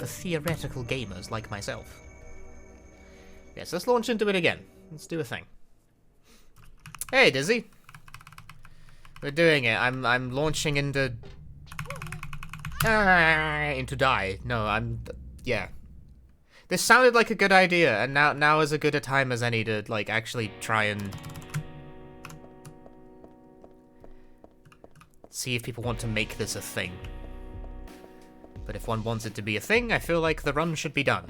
for theoretical gamers like myself. Yes, let's launch into it again. Let's do a thing. Hey, Dizzy. We're doing it. I'm launching into die. No, yeah. This sounded like a good idea, and now is as good a time as any to like actually try and see if people want to make this a thing. But if one wants it to be a thing, I feel like the run should be done.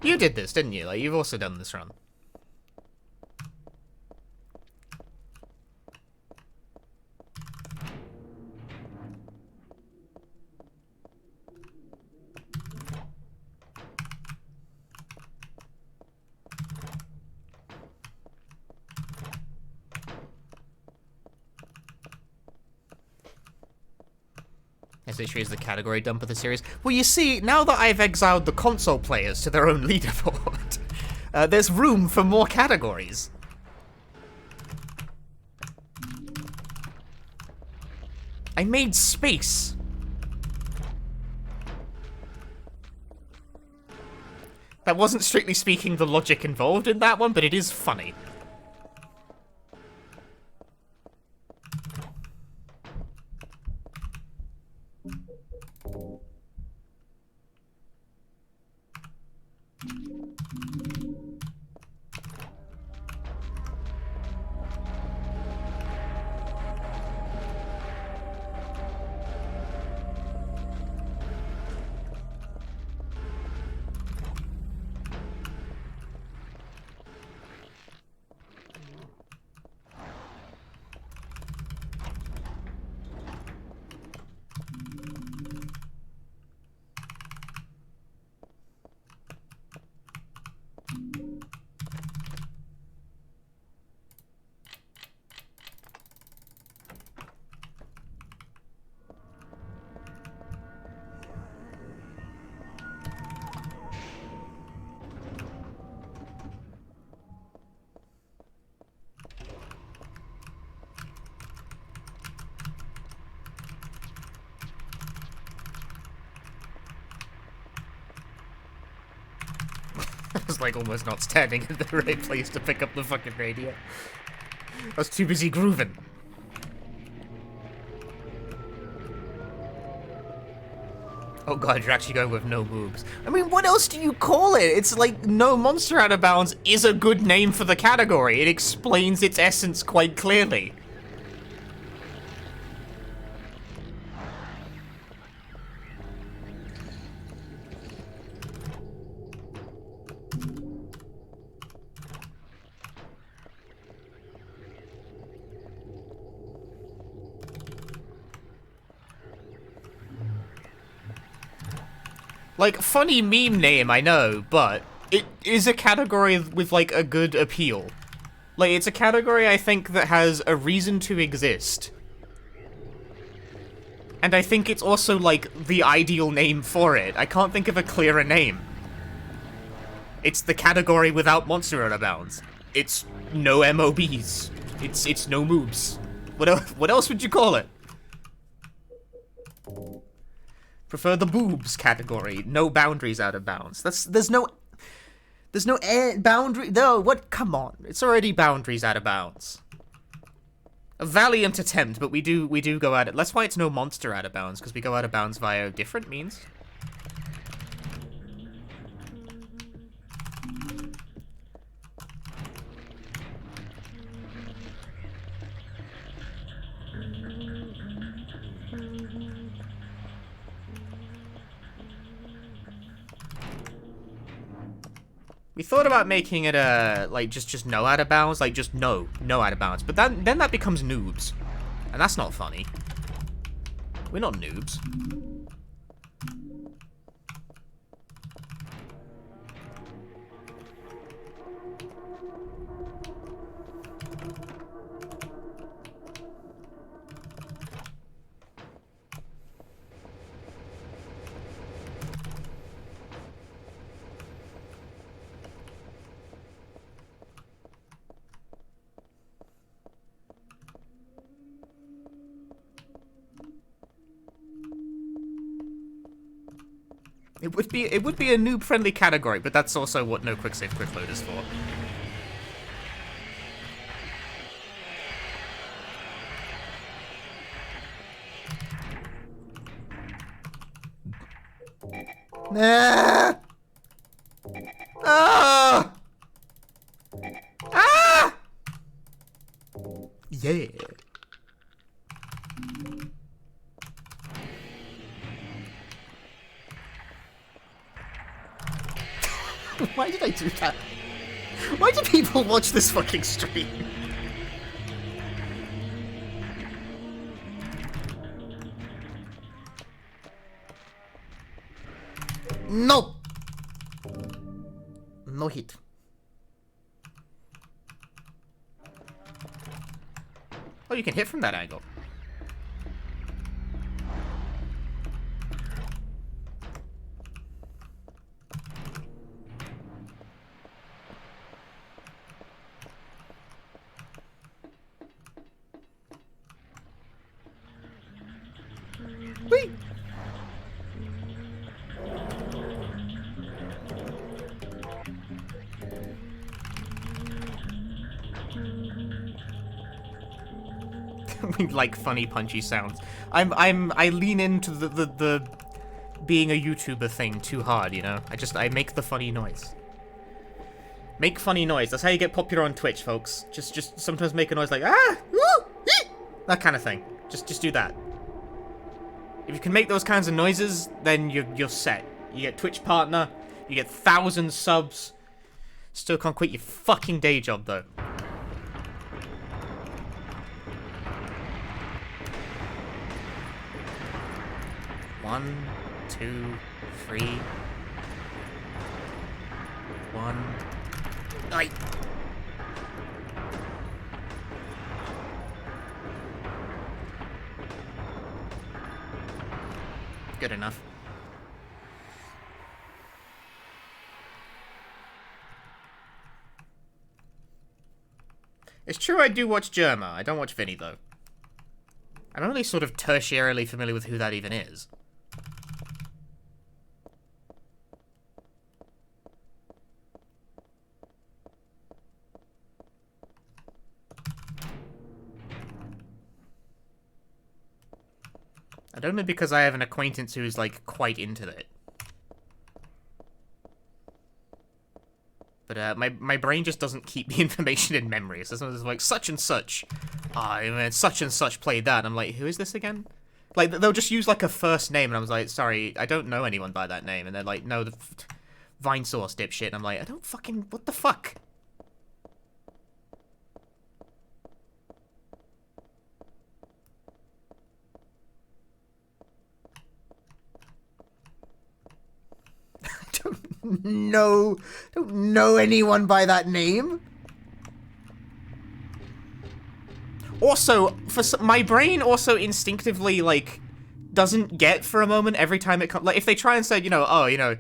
You did this, didn't you? Like, you've also done this run. SH3 is the category dump of the series. Well, you see, now that I've exiled the console players to their own leaderboard, there's room for more categories. I made space. That wasn't strictly speaking the logic involved in that one, but it is funny. I was like almost not standing in the right place to pick up the fucking radio. I was too busy grooving. Oh god, you're actually going with no boobs. I mean, what else do you call it? It's like no monster out of bounds is a good name for the category. It explains its essence quite clearly. Like, funny meme name, I know, but it is a category with, like, a good appeal. Like, it's a category, I think, that has a reason to exist. And I think it's also, like, the ideal name for it. I can't think of a clearer name. It's the category without monster out of bounds. It's no MOBs. It's no moves. What else would you call it? Prefer the boobs category. No boundaries out of bounds. There's no boundary. No, what? Come on. It's already boundaries out of bounds. A valiant attempt, but we do go at it. That's why it's no monster out of bounds, because we go out of bounds via different means. We thought about making it like just no out of bounds, like just no out of bounds. But then that becomes noobs, and that's not funny. We're not noobs. It would be a noob-friendly category, but that's also what no quick save quick load is for. Ah! Ah! Ah! Yeah. Why did I do that? Why do people watch this fucking stream? No! No hit. Oh, you can hit from that angle. Whee! We like funny punchy sounds. I lean into the being a YouTuber thing too hard, you know? I make the funny noise. Make funny noise. That's how you get popular on Twitch, folks. Just sometimes make a noise like ah, woo, ee! That kind of thing. Just do that. If you can make those kinds of noises, then you're set. You get Twitch partner, you get 1,000 subs. Still can't quit your fucking day job though. One, two, three. One. Aye. Good enough. It's true I do watch Germa. I don't watch Vinny though. I'm only sort of tertiarily familiar with who that even is. And only because I have an acquaintance who is, like, quite into it. But, my brain just doesn't keep the information in memory. So it's like, such and such. Such and such played that. And I'm like, who is this again? Like, they'll just use, like, a first name. And I was like, sorry, I don't know anyone by that name. And they're like, no, the Vine Source dipshit. And I'm like, I don't fucking... What the fuck? Don't know anyone by that name. Also, my brain also instinctively, like, doesn't get for a moment every time it comes. Like, if they try and say, you know, oh, you know,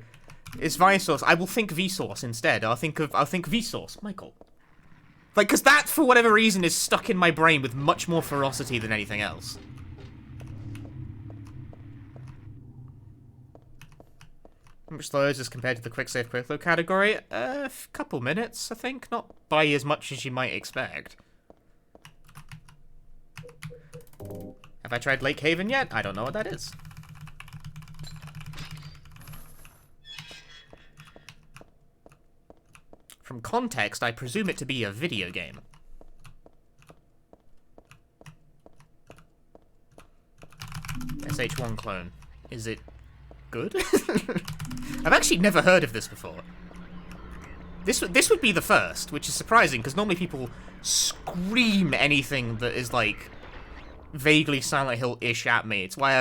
it's Vsauce, I will think Vsauce instead. I'll think Vsauce, Michael. Like, because that, for whatever reason, is stuck in my brain with much more ferocity than anything else. How much slower is this compared to the quick save quick load category? A couple minutes, I think. Not by as much as you might expect. Have I tried Lake Haven yet? I don't know what that is. From context, I presume it to be a video game. SH1 clone. Is it good? I've actually never heard of this before. This would be the first, which is surprising because normally people scream anything that is like vaguely Silent Hill-ish at me. It's why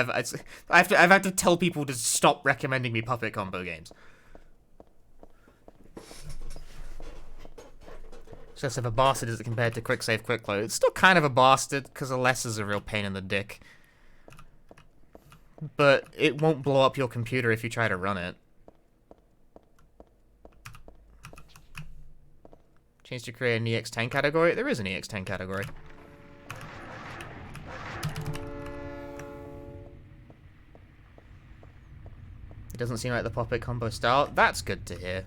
I've had to tell people to stop recommending me puppet combo games. Just if a bastard is it compared to quick save quick load, it's still kind of a bastard because a less is a real pain in the dick. But it won't blow up your computer if you try to run it. Change to create an EX10 category? There is an EX10 category. Doesn't seem like the Poppet combo style. That's good to hear.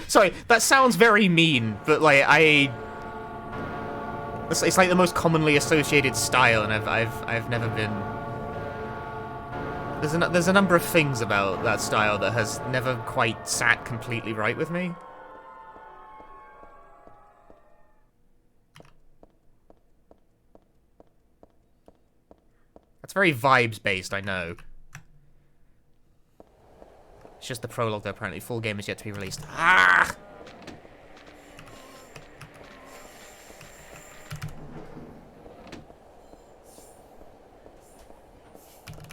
Sorry, that sounds very mean, but like it's like the most commonly associated style, and I've never been. There's a number of things about that style that has never quite sat completely right with me. That's very vibes-based, I know. It's just the prologue, though, apparently. Full game is yet to be released. Ah!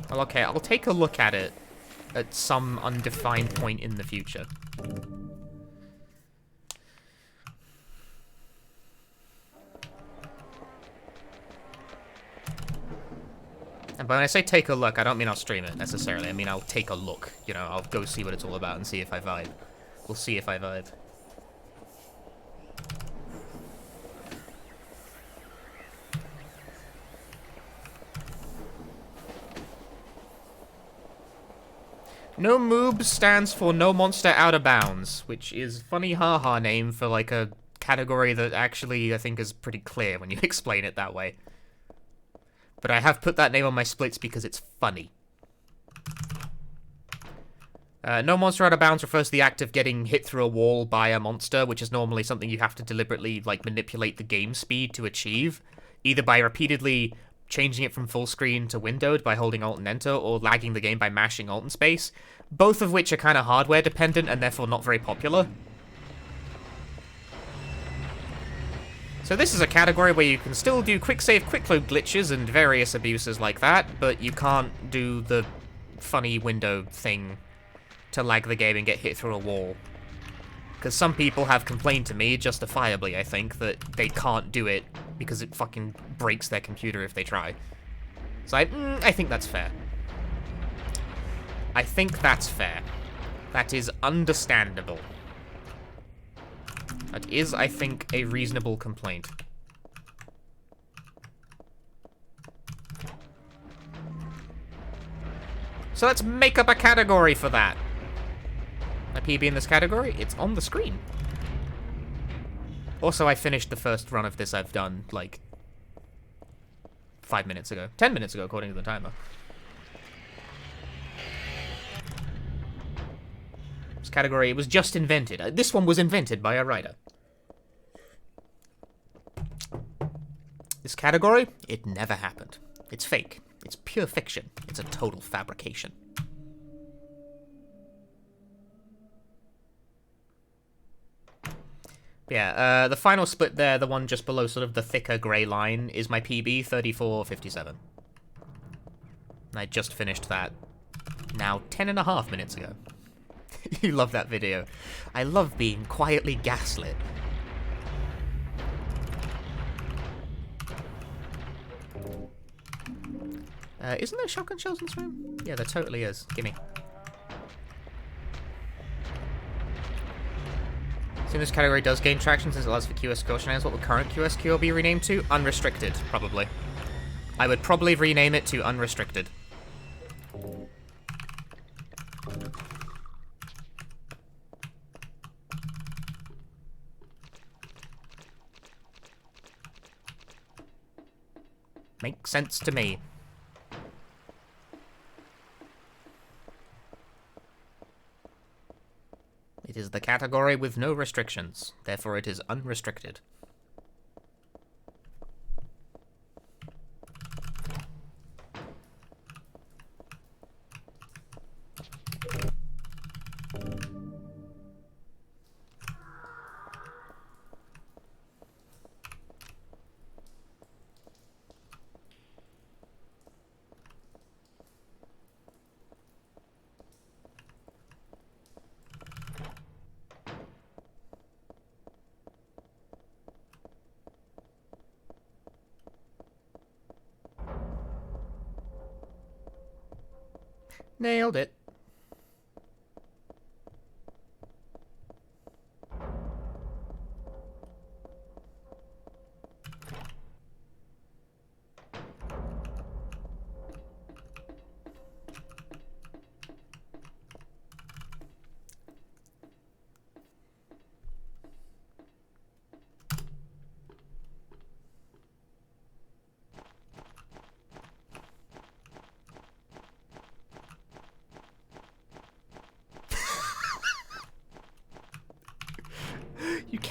Well, okay, I'll take a look at it at some undefined point in the future. And when I say take a look, I don't mean I'll stream it, necessarily. I mean I'll take a look. You know, I'll go see what it's all about and see if I vibe. We'll see if I vibe. No Moob stands for No Monster Out of Bounds, which is funny haha name for like a category that actually I think is pretty clear when you explain it that way. But I have put that name on my splits because it's funny. No Monster Out of Bounds refers to the act of getting hit through a wall by a monster, which is normally something you have to deliberately like manipulate the game speed to achieve, either by repeatedly changing it from full screen to windowed by holding Alt and Enter, or lagging the game by mashing Alt and Space, both of which are kind of hardware dependent and therefore not very popular. So this is a category where you can still do quick save, quick load glitches and various abuses like that, but you can't do the funny window thing to lag the game and get hit through a wall. Because some people have complained to me, justifiably I think, that they can't do it because it fucking breaks their computer if they try. So I think that's fair. I think that's fair. That is understandable. That is, I think, a reasonable complaint. So let's make up a category for that. A PB in this category? It's on the screen. Also, I finished the first run of this I've done, like, 5 minutes ago. 10 minutes ago, according to the timer. This category, it was just invented. This one was invented by a writer. This category, it never happened. It's fake. It's pure fiction. It's a total fabrication. Yeah, the final split there, the one just below sort of the thicker grey line, is my PB, 34:57. And I just finished that now 10.5 minutes ago. You love that video. I love being quietly gaslit. Isn't there shotgun shells in this room? Yeah, there totally is. Gimme. Assuming this category does gain traction since it allows for QSQ shenanigans, what would current QSQ be renamed to? Unrestricted, probably. I would probably rename it to Unrestricted. Makes sense to me. It is the category with no restrictions, therefore it is unrestricted. Nailed it.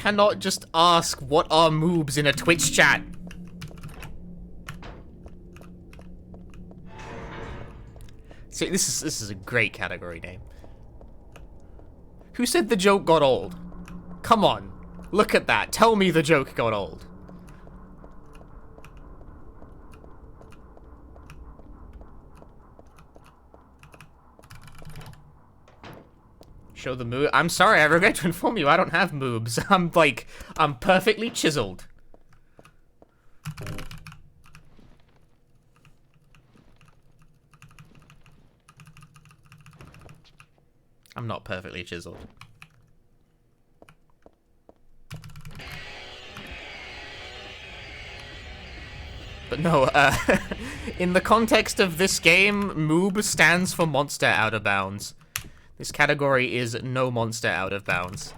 cannot just ask what are moobs in a Twitch chat. See, this is a great category name. Who said the joke got old? Come on, look at that. Tell me the joke got old. Show the move. I'm sorry, I regret to inform you, I don't have moobs. I'm perfectly chiseled. I'm not perfectly chiseled. But no, in the context of this game, moob stands for monster out of bounds. This category is no monster out of bounds.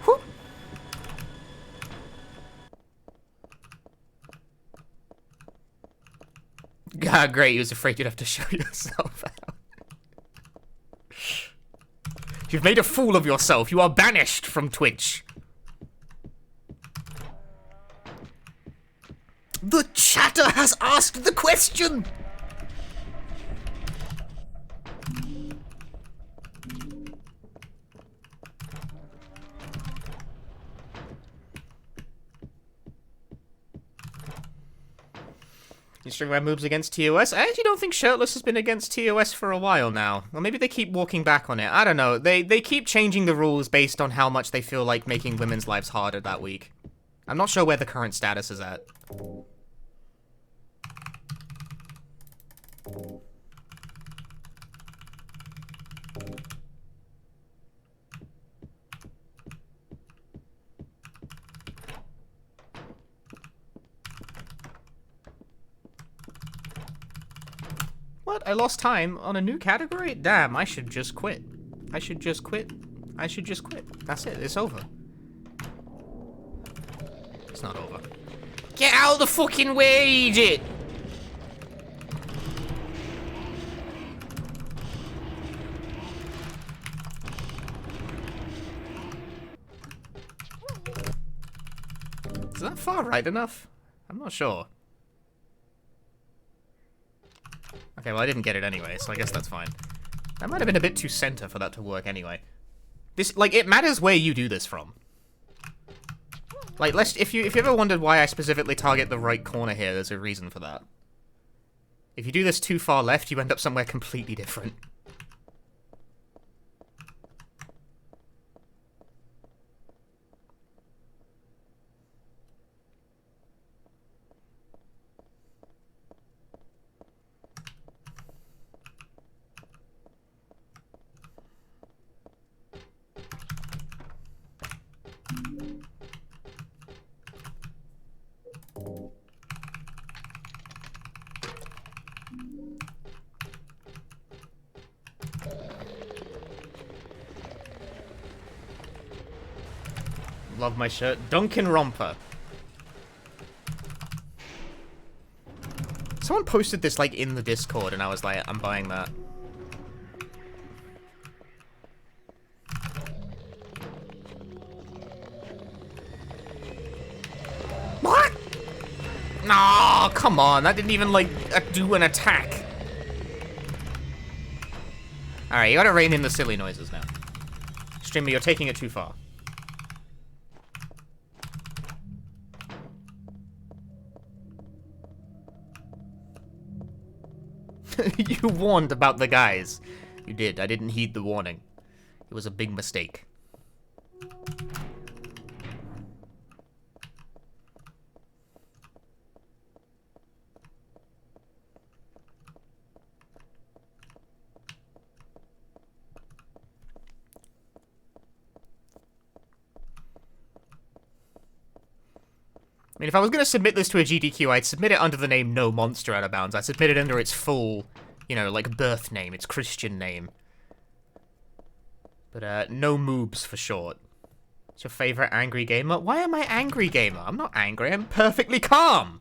Whew. Ah, great, he was afraid you'd have to show yourself out. You've made a fool of yourself. You are banished from Twitch. The chatter has asked the question! You string my moves against TOS? I actually don't think Shirtless has been against TOS for a while now. Or maybe they keep walking back on it. I don't know. They keep changing the rules based on how much they feel like making women's lives harder that week. I'm not sure where the current status is at. What? I lost time on a new category? Damn, I should just quit. I should just quit. I should just quit. That's it. It's over. It's not over. Get out of the fucking way, idiot! Is that far right enough? I'm not sure. Okay, well I didn't get it anyway, so I guess that's fine. That might have been a bit too center for that to work anyway. This, like, it matters where you do this from. Like, if you ever wondered why I specifically target the right corner here, there's a reason for that. If you do this too far left, you end up somewhere completely different. Love my shirt. Duncan Romper. Someone posted this, like, in the Discord, and I was like, I'm buying that. What? No, come on. That didn't even, like, do an attack. Alright, you gotta rein in the silly noises now. Streamer, you're taking it too far. You warned about the guys. You did. I didn't heed the warning. It was a big mistake. I mean, if I was going to submit this to a GDQ, I'd submit it under the name No Monster Out of Bounds. I'd submit it under its full, you know, like, birth name, its Christian name. But, no moobs for short. What's your favorite angry gamer? Why am I angry gamer? I'm not angry, I'm perfectly calm.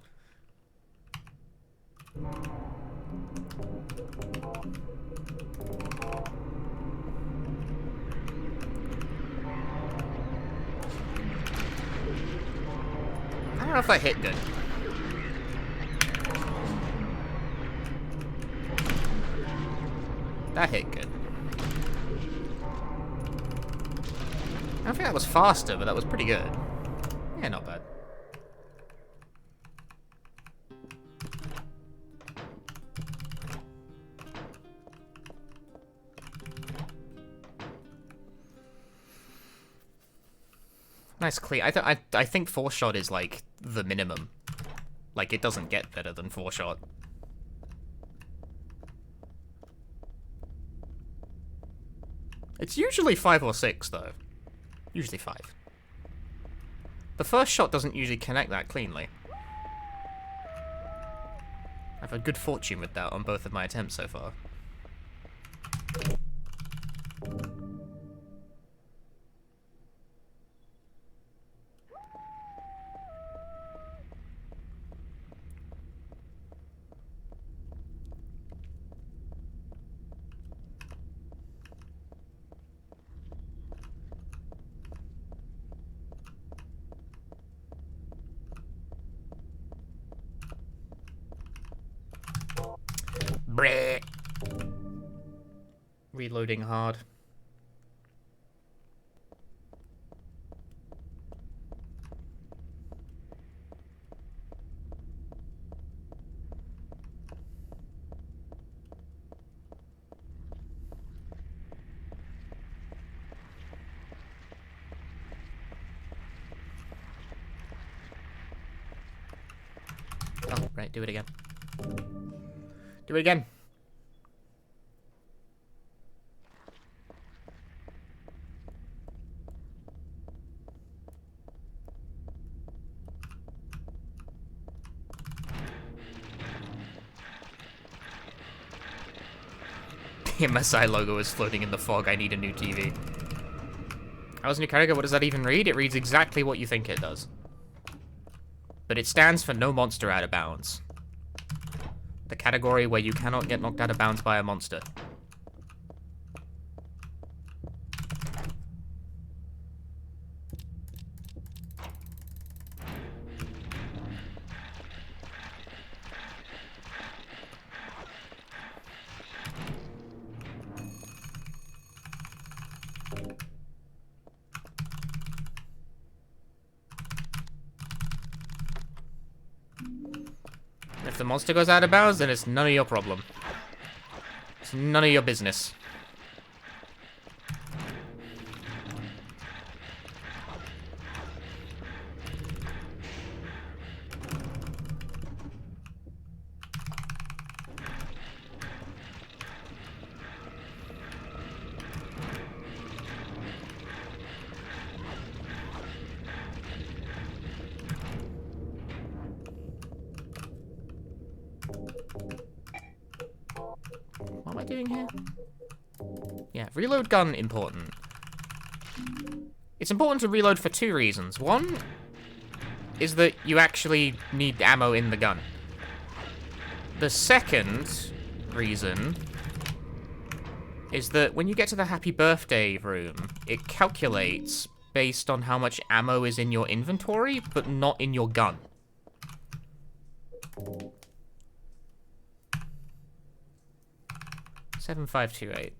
I don't know if that hit good. That hit good. I don't think that was faster, but that was pretty good. Yeah, not bad. Nice clean. I think 4-shot is like the minimum. Like it doesn't get better than 4-shot. It's usually 5 or 6 though. Usually 5. The first shot doesn't usually connect that cleanly. I've had good fortune with that on both of my attempts so far. Bleh. Reloading hard. Oh, right, do it again. Do it again. The MSI logo is floating in the fog. I need a new TV. How's new character? What does that even read? It reads exactly what you think it does. But it stands for no monster out of bounds. The category where you cannot get knocked out of bounds by a monster. If the monster goes out of bounds, then it's none of your problem. It's none of your business. What am I doing here? Yeah, reload gun important. It's important to reload for 2 reasons. One is that you actually need ammo in the gun. The second reason is that when you get to the happy birthday room, it calculates based on how much ammo is in your inventory, but not in your gun. Seven 7528.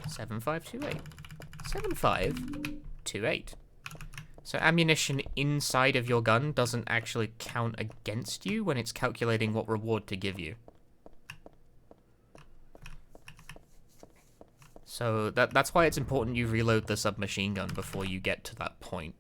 7528. 7528. So ammunition inside of your gun doesn't actually count against you when it's calculating what reward to give you. So that's why it's important you reload the submachine gun before you get to that point.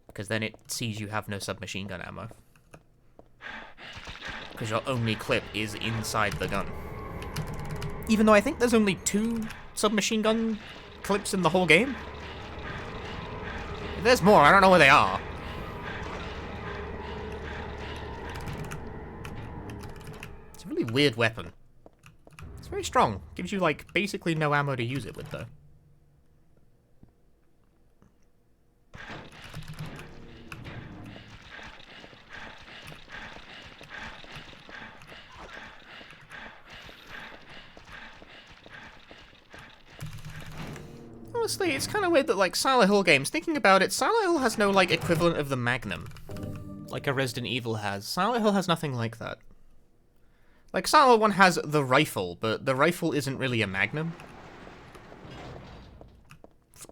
Because then it sees you have no submachine gun ammo. Because your only clip is inside the gun. Even though I think there's only 2 submachine gun clips in the whole game. If there's more, I don't know where they are. weird weapon. It's very strong. Gives you, like, basically no ammo to use it with, though. Honestly, it's kind of weird that, like, Silent Hill games, thinking about it, Silent Hill has no, like, equivalent of the Magnum. Like a Resident Evil has. Silent Hill has nothing like that. Like, Silent Hill 1 has the rifle, but the rifle isn't really a Magnum.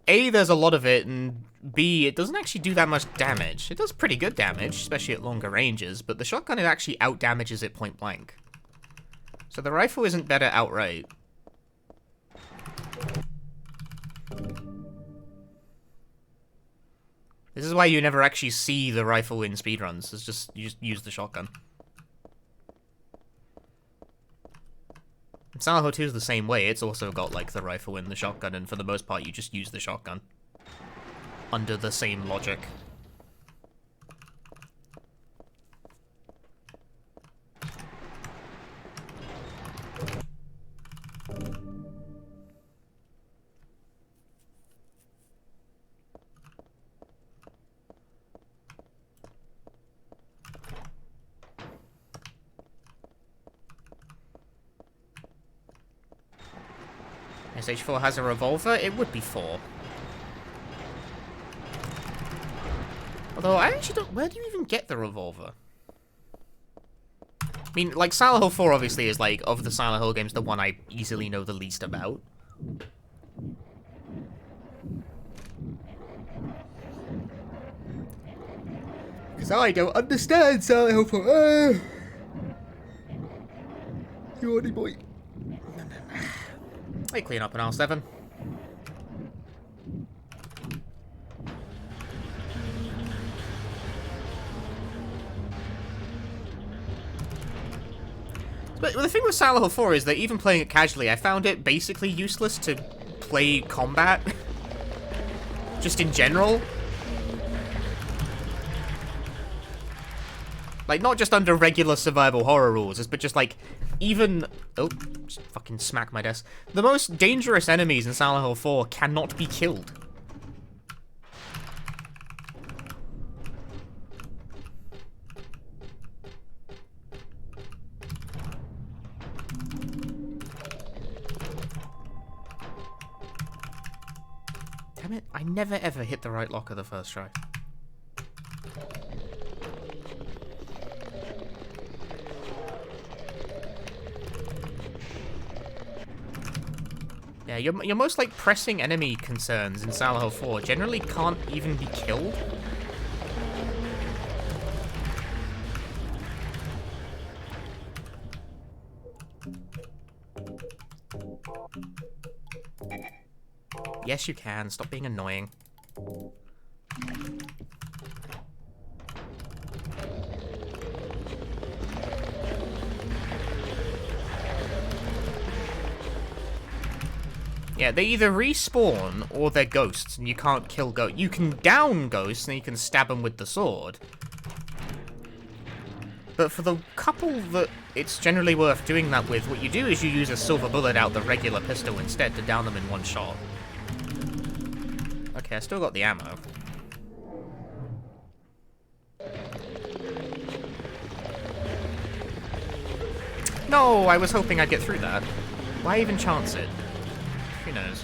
A, there's a lot of it, and B, it doesn't actually do that much damage. It does pretty good damage, especially at longer ranges, but the shotgun, it actually out-damages it point blank. So the rifle isn't better outright. This is why you never actually see the rifle in speedruns. It's just, you just use the shotgun. Silent Hill 2 is the same way. It's also got, like, the rifle and the shotgun, and for the most part, you just use the shotgun. Under the same logic. SH4 has a revolver? It would be 4. Although, I actually don't... Where do you even get the revolver? I mean, like, Silent Hill 4 obviously is, like, of the Silent Hill games, the one I easily know the least about. Because I don't understand Silent Hill 4. Naughty boy. They clean up in R7. But the thing with Silent Hill 4 is that even playing it casually, I found it basically useless to play combat. Just in general. Like, not just under regular survival horror rules, but just like, even... Oh, just fucking smack my desk. The most dangerous enemies in Silent Hill 4 cannot be killed. Damn it, I never ever hit the right locker the first try. Yeah, your most, like, pressing enemy concerns in Silent Hill 4 generally can't even be killed. Yes, you can. Stop being annoying. Yeah, they either respawn or they're ghosts, and you can't kill ghosts. You can down ghosts, and you can stab them with the sword. But for the couple that it's generally worth doing that with, what you do is you use a silver bullet out the regular pistol instead to down them in one shot. Okay, I still got the ammo. No, I was hoping I'd get through that. Why even chance it? Who knows?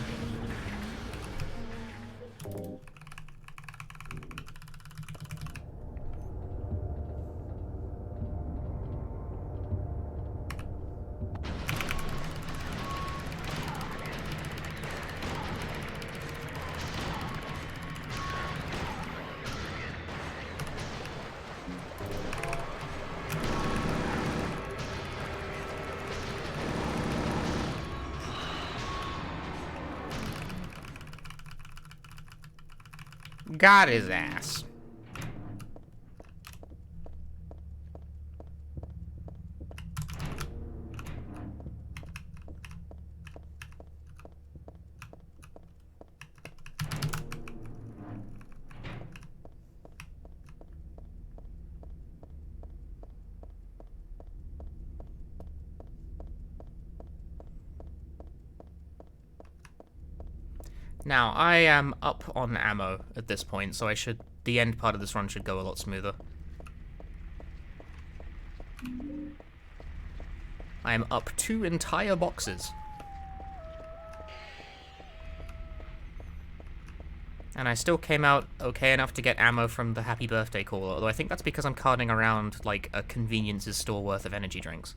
Got his ass. Now, I am up on ammo at this point, so the end part of this run should go a lot smoother. I am up 2 entire boxes. And I still came out okay enough to get ammo from the happy birthday caller, although I think that's because I'm carting around, like, a convenience's store worth of energy drinks.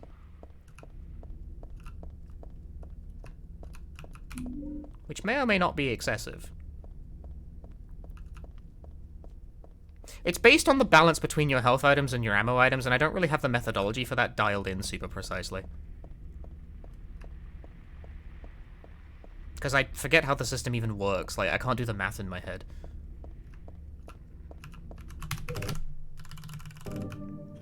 Which may or may not be excessive. It's based on the balance between your health items and your ammo items, and I don't really have the methodology for that dialed in super precisely. Because I forget how the system even works. Like, I can't do the math in my head.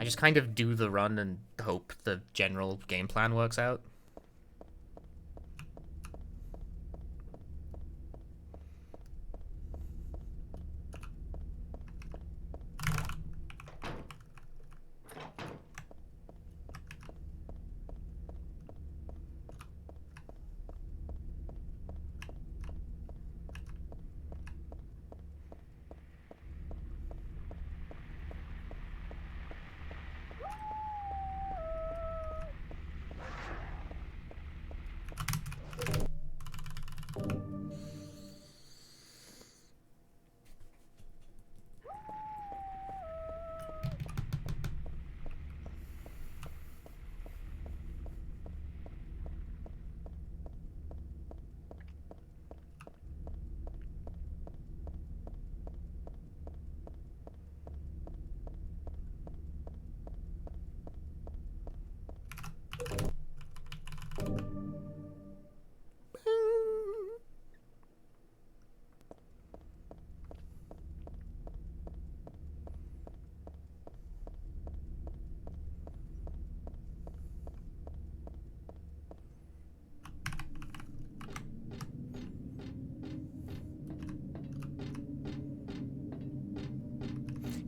I just kind of do the run and hope the general game plan works out.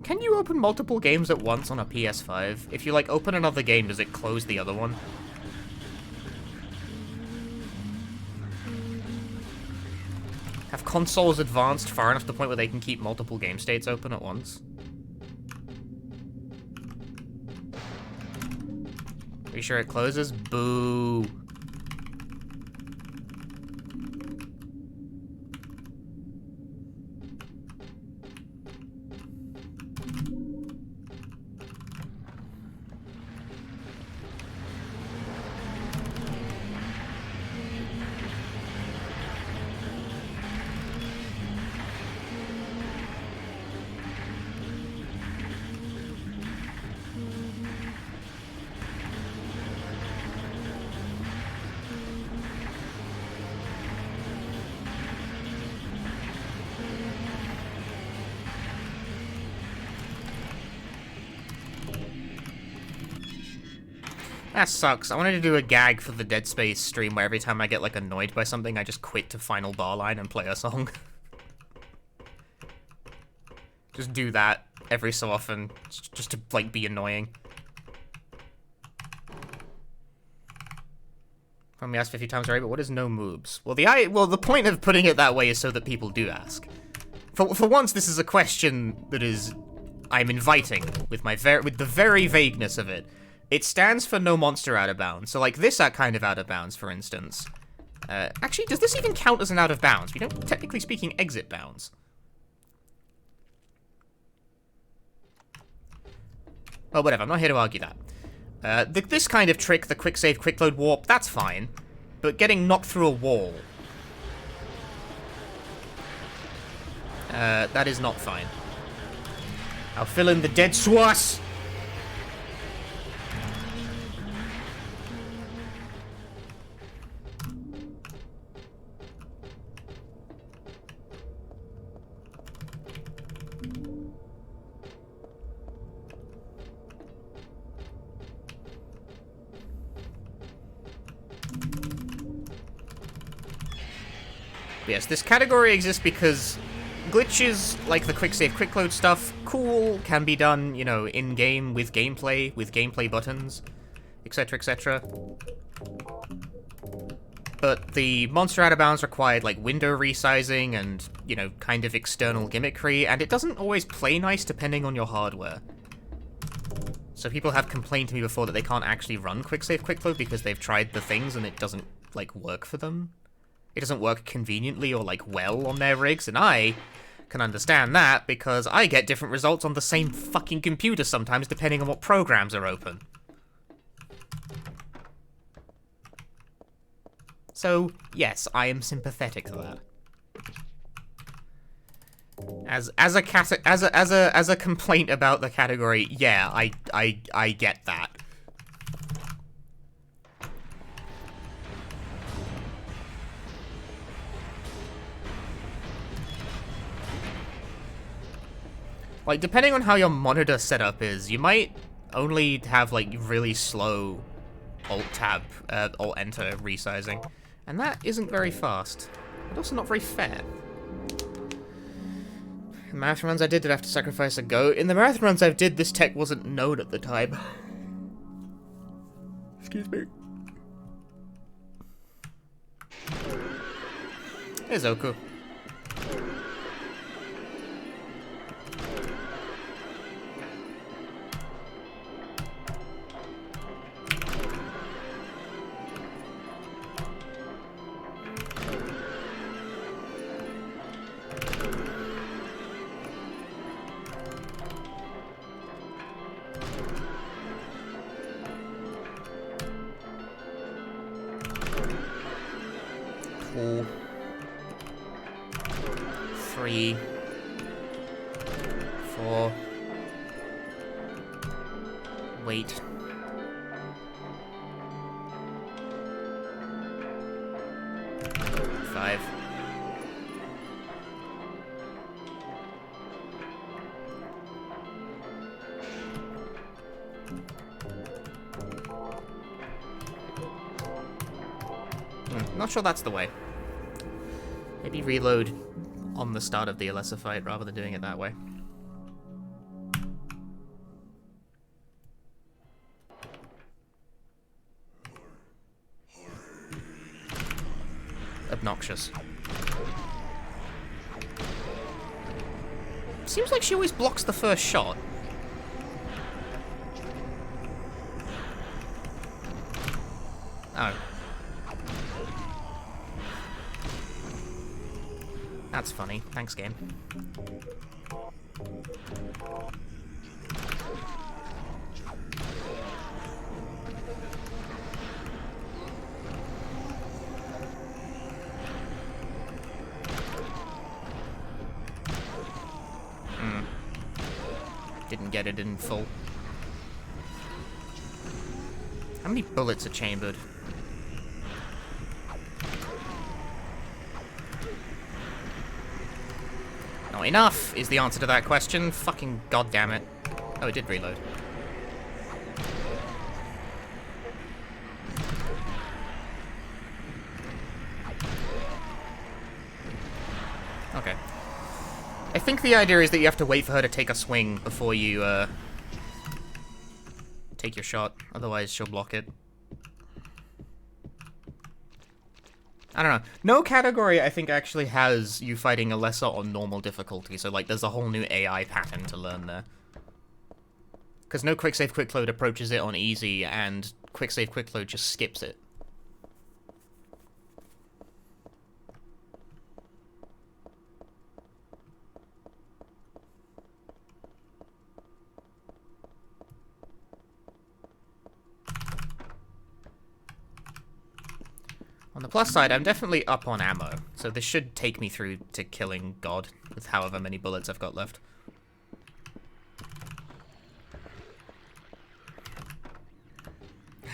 Can you open multiple games at once on a PS5? If you, like, open another game, does it close the other one? Have consoles advanced far enough to the point where they can keep multiple game states open at once? Are you sure it closes? Boo. That sucks. I wanted to do a gag for the Dead Space stream where every time I get, like, annoyed by something, I just quit to final bar line and play a song. Just do that every so often, just to, like, be annoying. From me asked 50 times already, but what is no moobs? Well, the point of putting it that way is so that people do ask. For once, this is a question that I'm inviting with the very vagueness of it. It stands for no monster out of bounds. So, like, this kind of out of bounds, for instance. Actually, does this even count as an out of bounds? We don't, technically speaking, exit bounds. Well, whatever. I'm not here to argue that. This kind of trick, the quick save, quick load warp, that's fine. But getting knocked through a wall... that is not fine. I'll fill in the dead swass! Yes, this category exists because glitches, like the quick save, quick load stuff, cool, can be done, you know, in-game, with gameplay buttons, etc., etc. But the monster out of bounds required, like, window resizing and, you know, kind of external gimmickry, and it doesn't always play nice depending on your hardware. So people have complained to me before that they can't actually run Quick Save Quick Load because they've tried the things and it doesn't, like, work for them. It doesn't work conveniently or, like, well on their rigs, and I can understand that because I get different results on the same fucking computer sometimes depending on what programs are open. So, yes, I am sympathetic to that. As a complaint about the category, yeah, I get that. Like, depending on how your monitor setup is, you might only have, like, really slow Alt-Tab, Alt-Enter resizing. And that isn't very fast. But also not very fair. In the marathon runs I did have to sacrifice a goat. In the marathon runs I did, this tech wasn't known at the time. Excuse me. Here's Oku. Cool. 3, 4. Wait. 5. Not sure that's the way. Maybe reload on the start of the Alessa fight rather than doing it that way. Obnoxious. Seems like she always blocks the first shot. Oh. That's funny. Thanks, game. Didn't get it in full. How many bullets are chambered? Not enough is the answer to that question. Fucking goddammit. Oh, it did reload. Okay. I think the idea is that you have to wait for her to take a swing before you, take your shot. Otherwise, she'll block it. I don't know. No category, I think, actually has you fighting Alessa on normal difficulty, so, like, there's a whole new AI pattern to learn there. Because no Quick Save Quick Load approaches it on easy, and Quick Save Quick Load just skips it. On the plus side, I'm definitely up on ammo, so this should take me through to killing God with however many bullets I've got left.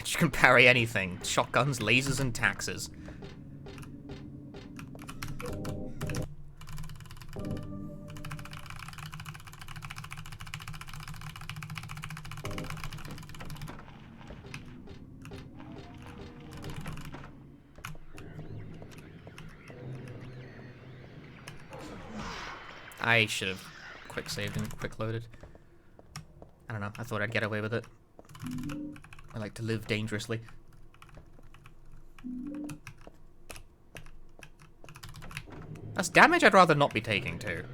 You can parry anything. Shotguns, lasers, and taxes. I should have quick saved and quick loaded. I don't know, I thought I'd get away with it. I like to live dangerously. That's damage I'd rather not be taking, too.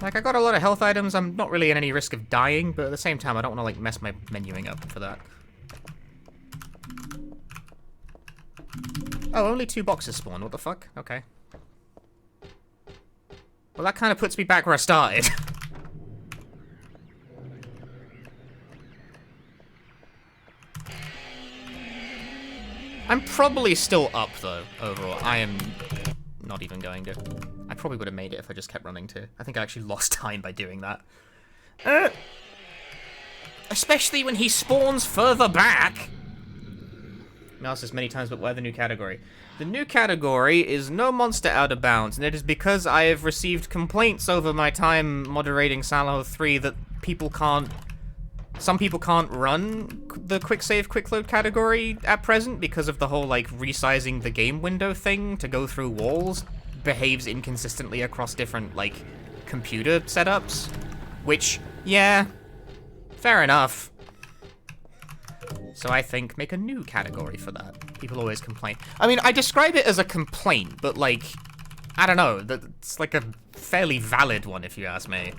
Like, I got a lot of health items, I'm not really in any risk of dying, but at the same time, I don't want to, like, mess my menuing up for that. Oh, only 2 boxes spawn, what the fuck? Okay. Well, that kind of puts me back where I started. I'm probably still up, though, overall. I am not even going to. I probably would have made it if I just kept running, too. I think I actually lost time by doing that. Especially when he spawns further back. I've asked this many times, but why the new category? The new category is no monster out of bounds, and it is because I have received complaints over my time moderating Salaho 3 that people can't... Some people can't run the quick save, quick load category at present because of the whole, like, resizing the game window thing to go through walls behaves inconsistently across different, like, computer setups. Which, yeah, fair enough. So I think make a new category for that. People always complain. I mean, I describe it as a complaint, but, like, I don't know. It's like a fairly valid one, if you ask me.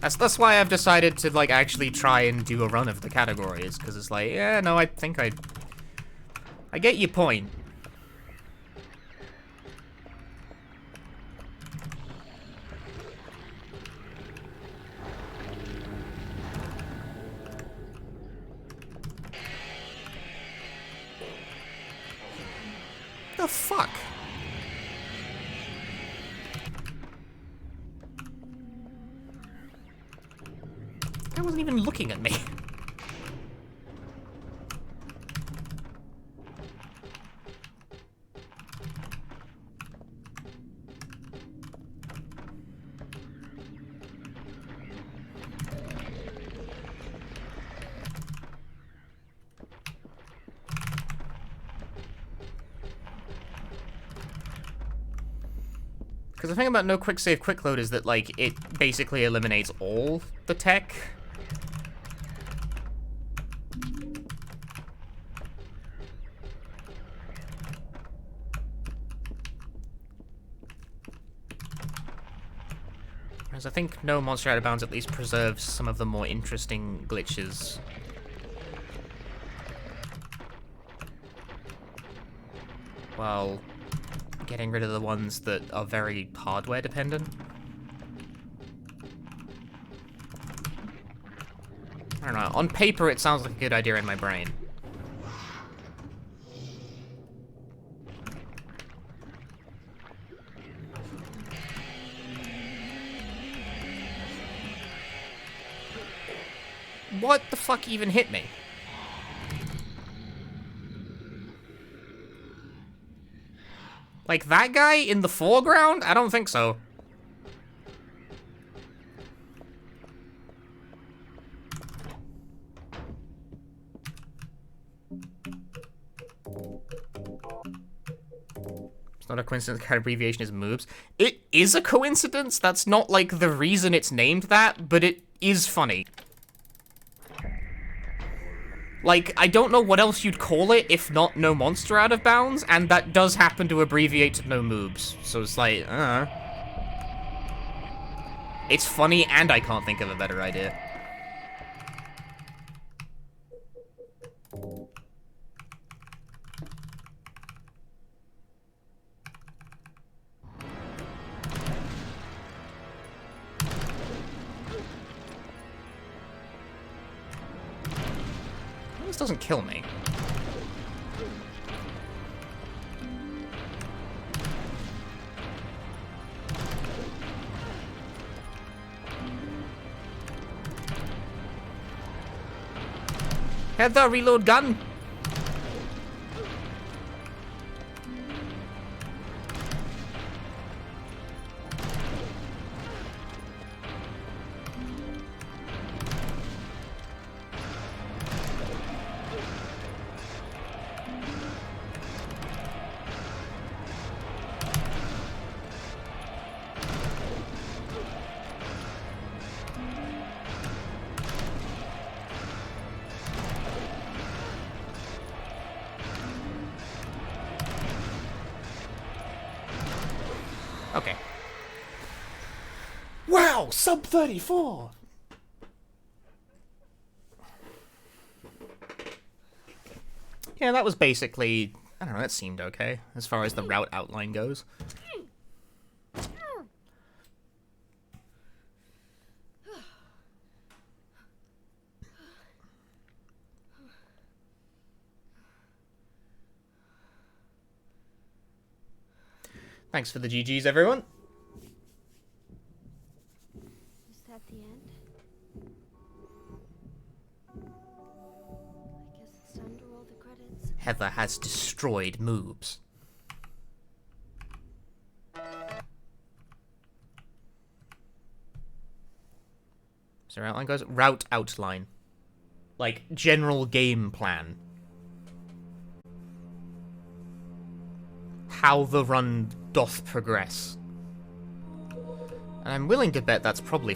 That's why I've decided to, like, actually try and do a run of the categories, because it's like, yeah, no, I think I get your point. The fuck? I wasn't even looking at me. Because the thing about no quick save, quick load is that, like, it basically eliminates all the tech. Whereas I think no monster out of bounds at least preserves some of the more interesting glitches. While getting rid of the ones that are very hardware dependent. I don't know, on paper it sounds like a good idea in my brain. What the fuck even hit me? Like that guy in the foreground? I don't think so. It's not a coincidence the abbreviation is MOOBs. It is a coincidence. That's not like the reason it's named that, but it is funny. Like, I don't know what else you'd call it if not no monster out of bounds, and that does happen to abbreviate to no moobs. So it's like, It's funny, and I can't think of a better idea. This doesn't kill me. Have the reload gun. Okay. Wow, sub 34! Yeah, that was basically... I don't know, that seemed okay, as far as the route outline goes. Thanks for the GGs, everyone. Is that the end? I guess it's time to roll the credits. Heather has destroyed moobs. Is there outline, guys? Route outline. Like, general game plan. How the run doth progress. And I'm willing to bet that's probably